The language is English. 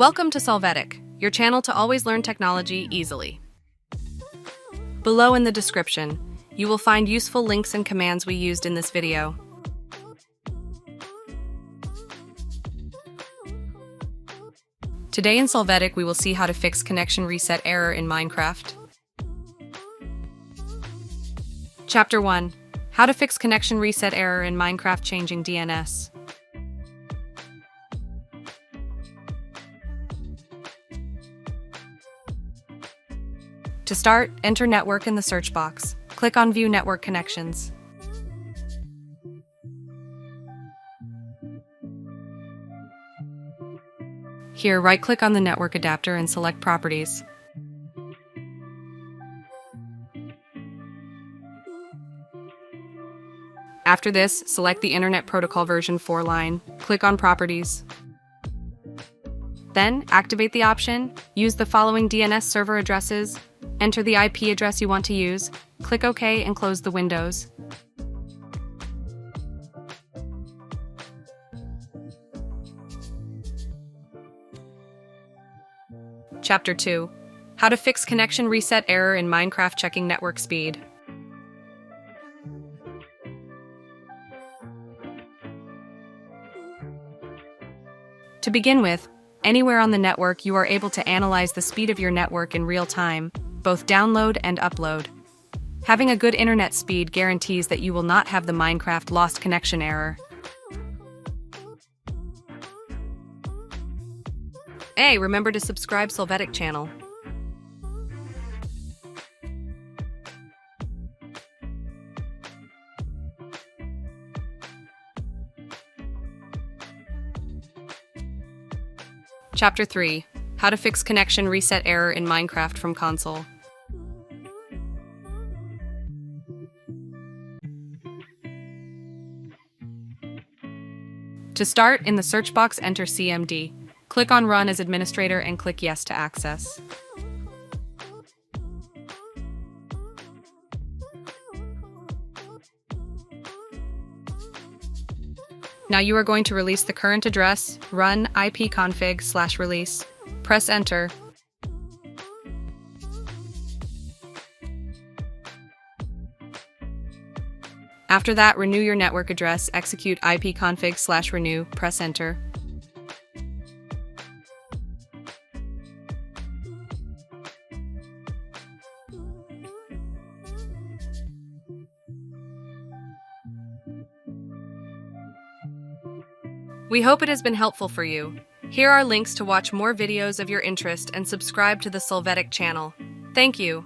Welcome to Solvetic, your channel to always learn technology easily. Below in the description, you will find useful links and commands we used in this video. Today in Solvetic, we will see how to fix connection reset error in Minecraft. Chapter 1. How to fix connection reset error in Minecraft changing DNS. To start, enter network in the search box. Click on View Network Connections. Here, right-click on the network adapter and select Properties. After this, select the Internet Protocol version 4 line. Click on Properties. Then, activate the option. Use the following DNS server addresses. Enter the IP address you want to use. Click OK and close the windows. Chapter 2. How to fix connection reset error in Minecraft checking network speed. To begin with, anywhere on the network you are able to analyze the speed of your network in real time, both download and upload. Having a good internet speed guarantees that you will not have the Minecraft lost connection error. Hey, remember to subscribe Solvetic channel. Chapter 3. How to fix connection reset error in Minecraft from console. To start, in the search box enter CMD. Click on Run as administrator and click Yes to access. Now you are going to release the current address, run ipconfig/release. Press Enter. After that, renew your network address, execute ipconfig/renew, press Enter. We hope it has been helpful for you. Here are links to watch more videos of your interest and subscribe to the Solvetic channel. Thank you.